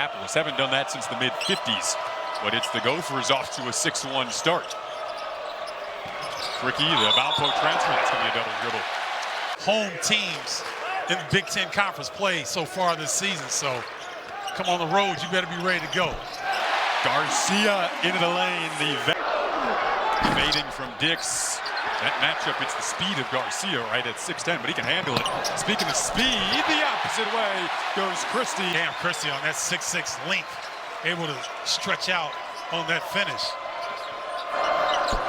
Minneapolis. Haven't done that since the mid-50s. But it's the Gophers off to a 6-1 start. Ricky, the Valpo transfer, that's going to be a double dribble. Home teams in the Big Ten Conference play so far this season, so come on the road, you better be ready to go. Garcia into the lane, evading from Dix. That matchup, it's the speed of Garcia right at 6'10", but he can handle it. Speaking of speed, the opposite way goes Christie. Damn, Christie on that 6'6" length, able to stretch out on that finish.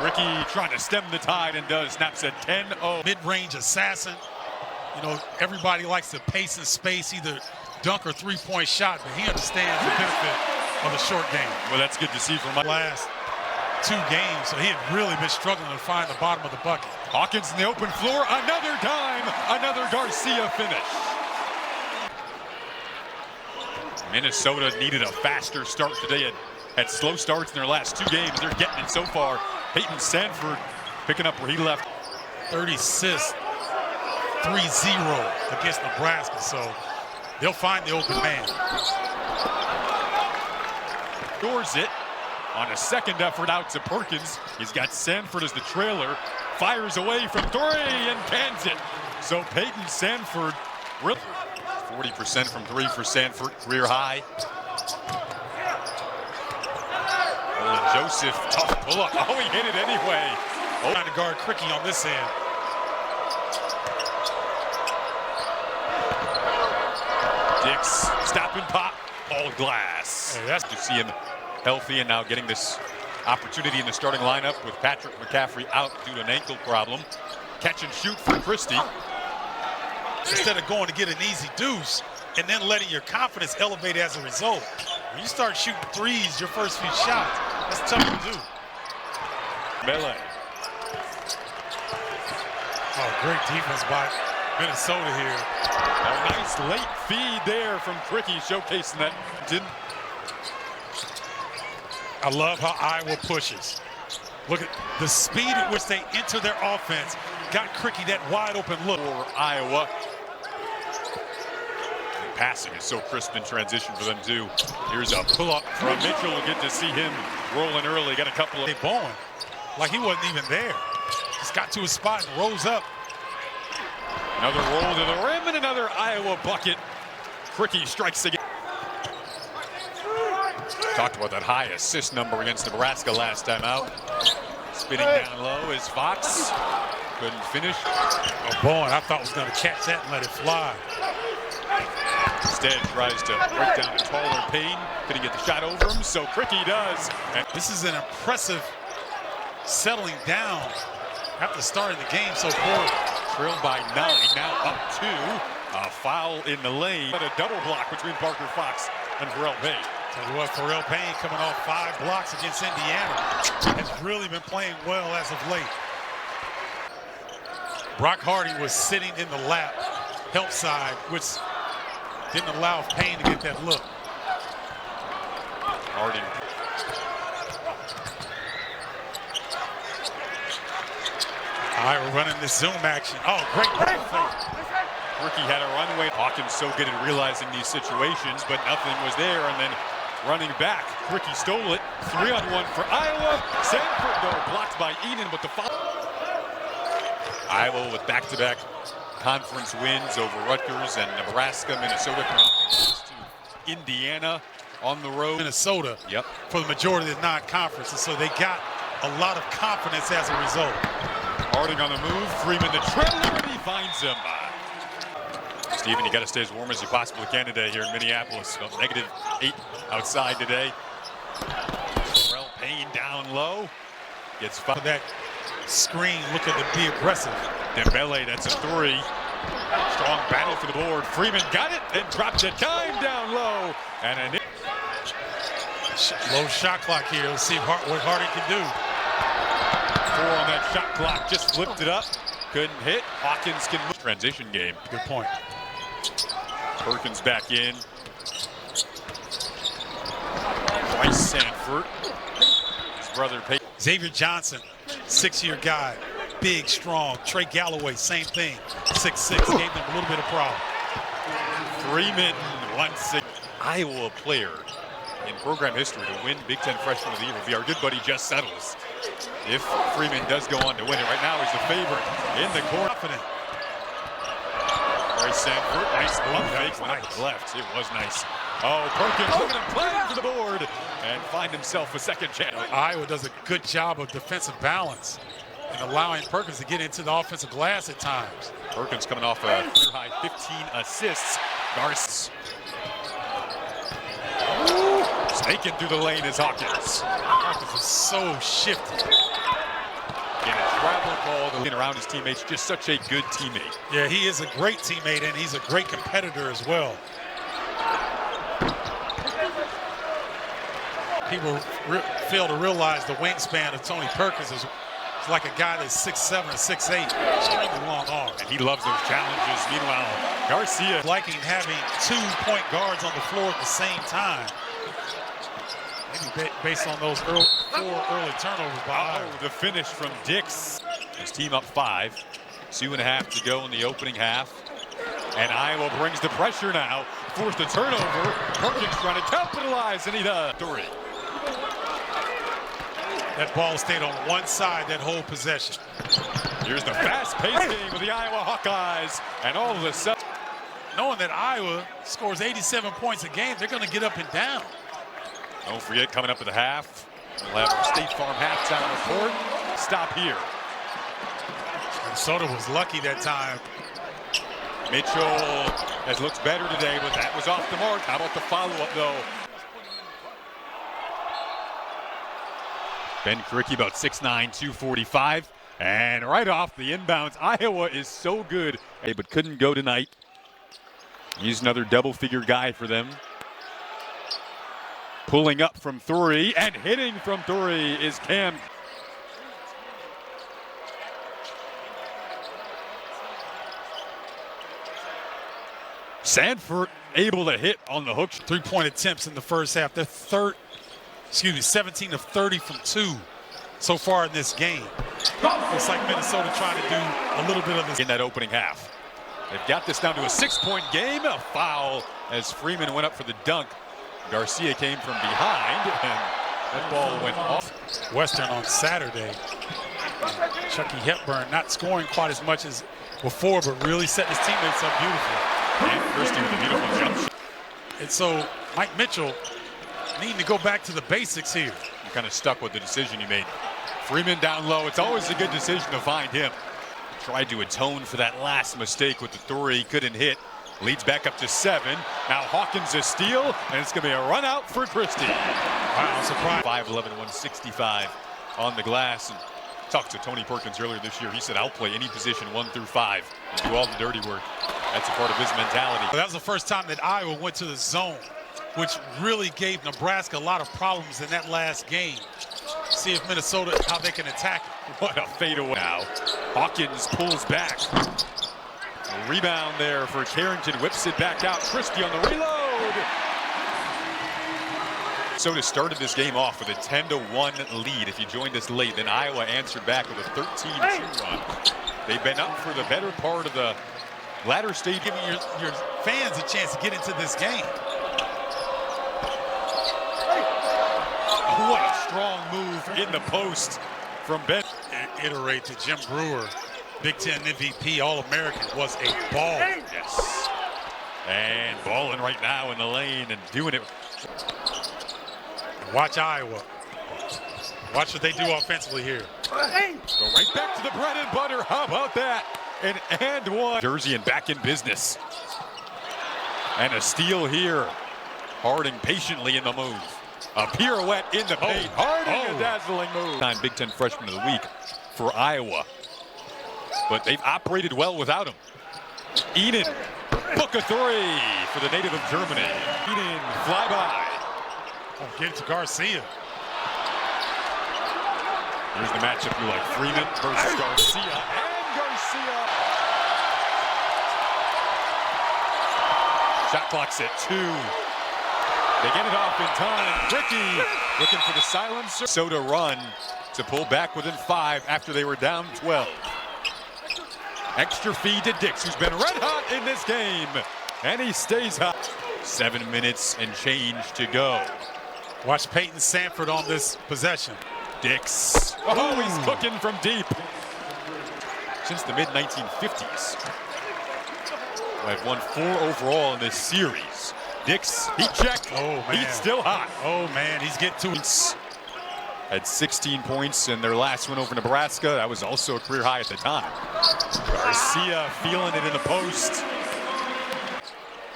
Ricky trying to stem the tide and does. Snaps at 10-0. Mid-range assassin. You know, everybody likes to pace and space, either dunk or three-point shot, but he understands the benefit of the short game. Well, that's good to see from my last 2 games, so he had really been struggling to find the bottom of the bucket. Hawkins in the open floor, another dime, another Garcia finish. Minnesota needed a faster start today. Had slow starts in their last 2 games. They're getting it so far. Peyton Sanford picking up where he left. 30 assists, 3-0 against Nebraska, so they'll find the open man. Doors it on a second effort out to Perkins. He's got Sanford as the trailer. Fires away from 3 and cans it. So Peyton Sanford, 40% from 3 for Sanford, career high. Joseph, tough pull-up. Oh, he hit it anyway. Trying to guard Cricky on this end. Dix, stop and pop, all glass. Hey, that's to see him healthy and now getting this opportunity in the starting lineup with Patrick McCaffrey out due to an ankle problem. Catch and shoot for Christie. Instead of going to get an easy deuce and then letting your confidence elevate as a result. When you start shooting threes your first few shots, that's tough to do. Melee. Oh, great defense by Minnesota here. A nice late feed there from Cricky, showcasing that. I love how Iowa pushes. Look at the speed at which they enter their offense. Got Cricky that wide open look. For Iowa. And passing is so crisp in transition for them too. Here's a pull-up from Mitchell. We'll get to see him rolling early. Got a couple of... They bowling like he wasn't even there. Just got to his spot and rose up. Another roll to the rim and another Iowa bucket. Cricky strikes again. Talked about that high assist number against Nebraska last time out. Spinning down low is Fox. Couldn't finish. Oh, Bowen, I thought was going to catch that and let it fly. Instead tries to break down a taller Payne. Couldn't get the shot over him, so Cricky does. And this is an impressive settling down after starting the game so poorly. Trailed by 9, now up 2. A foul in the lane. But a double block between Parker Fox and Pharrell Payne. Tell you what, Pharrell Payne coming off 5 blocks against Indiana has really been playing well as of late. Brock Hardy was sitting in the lap, help side, which didn't allow Payne to get that look. Hardy. All right, we're running this zoom action. Oh, great break. Ricky had a runway. Hawkins so good at realizing these situations, but nothing was there. And then running back, Ricky stole it. 3-on-1 for Iowa. Sanford, though, blocked by Eden, but the foul. Iowa with back-to-back conference wins over Rutgers and Nebraska. Minnesota coming off to Indiana on the road. Minnesota, yep, for the majority of the non-conference, and so they got a lot of confidence as a result. Harding on the move, Freeman the trailer, and he finds him. Steven, you got to stay as warm as you possibly can today here in Minneapolis. About -8 outside today. Pharrell Payne down low. Gets fouled. That screen looking to be aggressive. Dembele, that's a 3. Strong battle for the board. Freeman got it and dropped it. Time down low. And an low shot clock here. Let's see what Harding can do. 4 on that shot clock. Just flipped it up. Couldn't hit. Hawkins can move. Transition game. Good point. Perkins back in. Bryce Sanford. His brother Peyton. Xavier Johnson, 6-year guy. Big, strong. Trey Galloway, same thing. 6'6", gave them a little bit of problem. Freeman, 1-6. Iowa player in program history to win Big Ten Freshman of the Year would be our good buddy Jess Settles. If Freeman does go on to win it, right now he's the favorite in the corner. Bryce Sanford, nice move, fake, went up to the left. It was nice. Oh, Perkins looking at him playing for the board and find himself a second chance. Iowa does a good job of defensive balance and allowing Perkins to get into the offensive glass at times. Perkins coming off a career-high 15 assists. Garce snaking through the lane is Hawkins. Hawkins is so shifty. In a travel call to around his teammates, just such a good teammate. Yeah, he is a great teammate, and he's a great competitor as well. People fail to realize the wingspan of Tony Perkins is like a guy that's 6'7" or 6'8", extremely long arms. And he loves those challenges. Meanwhile, Garcia liking having 2 point guards on the floor at the same time. Maybe based on those 4 early turnovers by Iowa. The finish from Dix. His team up 5. 2.5 to go in the opening half. And Iowa brings the pressure now. Forced a turnover. Perkins trying to capitalize, and he does. 3. That ball stayed on one side that whole possession. Here's the fast-paced game with the Iowa Hawkeyes. And all of a sudden, knowing that Iowa scores 87 points a game, they're going to get up and down. Don't forget, coming up at the half, we'll have our State Farm halftime report. Stop here. Minnesota was lucky that time. Mitchell has looked better today, but that was off the mark. How about the follow-up, though? Ben Krikke about 6'9", 245. And right off the inbounds, Iowa is so good, but couldn't go tonight. He's another double-figure guy for them. Pulling up from 3 and hitting from 3 is Cam. Sanford able to hit on the hook. 3-point attempts in the first half. They're 17 of 30 from 2 so far in this game. Looks like Minnesota trying to do a little bit of this in that opening half. They've got this down to a 6-point game. A foul as Freeman went up for the dunk. Garcia came from behind, and that ball went off. Western on Saturday. Chucky Hepburn not scoring quite as much as before, but really setting his teammates up beautifully. And Christie with a beautiful jump shot. And so Mike Mitchell needing to go back to the basics here. You're kind of stuck with the decision he made. Freeman down low. It's always a good decision to find him. Tried to atone for that last mistake with the 3. Couldn't hit. Leads back up to 7. Now Hawkins a steal, and it's going to be a run out for Christie. Wow, surprise. 5'11", 165 on the glass. And talked to Tony Perkins earlier this year. He said, I'll play any position 1 through 5 and do all the dirty work. That's a part of his mentality. That was the first time that Iowa went to the zone, which really gave Nebraska a lot of problems in that last game. See if Minnesota, how they can attack it. What a fadeaway now. Hawkins pulls back. A rebound there for Carrington, whips it back out. Christie on the reload. Minnesota started this game off with a 10-1 lead. If you joined us late, then Iowa answered back with a 13-2 run. They've been up for the better part of the latter stage, giving your fans a chance to get into this game. What a strong move in the post from Ben. Iterate to Jim Brewer. Big Ten MVP, All-American, was a ball. Yes. And balling right now in the lane and doing it. Watch Iowa. Watch what they do offensively here. Go right back to the bread and butter. How about that? And 1. Jersey and back in business. And a steal here. Harding patiently in the move. A pirouette in the paint. Harding, a dazzling move. Time Big Ten Freshman of the Week for Iowa. But they've operated well without him. Eden, book a 3 for the native of Germany. Eden, flyby. Oh, get it to Garcia. Here's the matchup you like. Freeman versus Garcia. And Garcia. Shot clock's at 2. They get it off in time. Krikke looking for the silencer. Soda run to pull back within 5 after they were down 12. Extra feed to Dix, who's been red hot in this game. And he stays hot. 7 minutes and change to go. Watch Peyton Sanford on this possession. Dix. Oh, he's cooking from deep. Since the mid-1950s, I've won 4 overall in this series. Dix, heat check. Oh, man. He's still hot. Oh, man, he's getting to it. Had 16 points in their last win over Nebraska. That was also a career high at the time. Garcia feeling it in the post.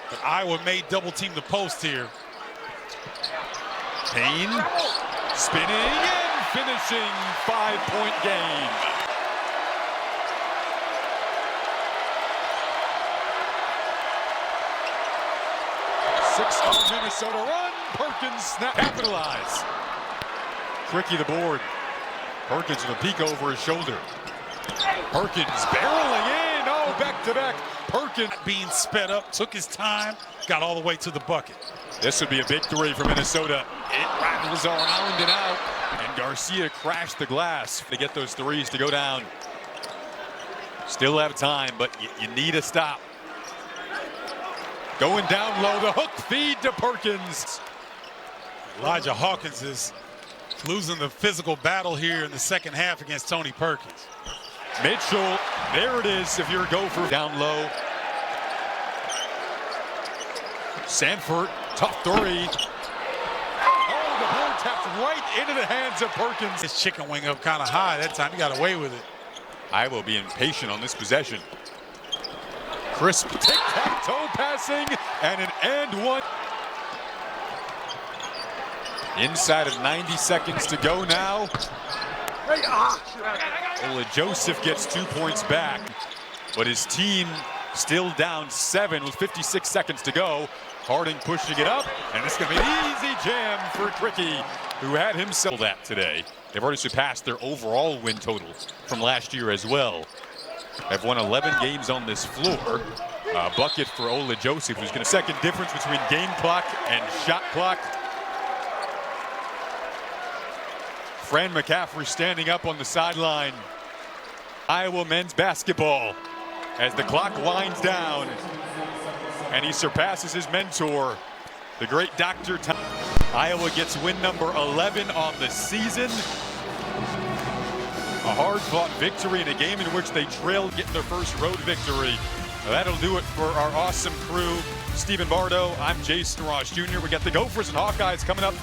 But Iowa may double team the post here. Payne spinning and finishing, 5-point game. Six on Minnesota run. Perkins snap, capitalize. Tricky the board. Perkins with a peek over his shoulder. Perkins barreling in. Oh, back-to-back. Perkins being sped up, took his time, got all the way to the bucket. This would be a big three for Minnesota. It rattles around and out, and Garcia crashed the glass to get those threes to go down. Still have time, but you need a stop. Going down low, the hook feed to Perkins. Elijah Hawkins is losing the physical battle here in the second half against Tony Perkins. Mitchell, there it is if you're a gopher. Down low. Sanford, tough three. Oh, the ball tapped right into the hands of Perkins. His chicken wing up kind of high that time. He got away with it. Iowa being patient on this possession. Crisp tic-tac-toe passing and an and one. Inside of 90 seconds to go now. Ola Joseph gets 2 points back, but his team still down 7 with 56 seconds to go. Harding pushing it up, and it's going to be an easy jam for Tricky, who had himself that today. They've already surpassed their overall win total from last year as well. They've won 11 games on this floor. A bucket for Ola Joseph, who's going to second difference between game clock and shot clock. Fran McCaffrey standing up on the sideline. Iowa men's basketball as the clock winds down and he surpasses his mentor, the great Dr. Tom. Iowa gets win number 11 on the season. A hard-fought victory in a game in which they trailed, getting their first road victory. That'll do it for our awesome crew. Stephen Bardo, I'm Jason Ross Jr. We got the Gophers and Hawkeyes coming up.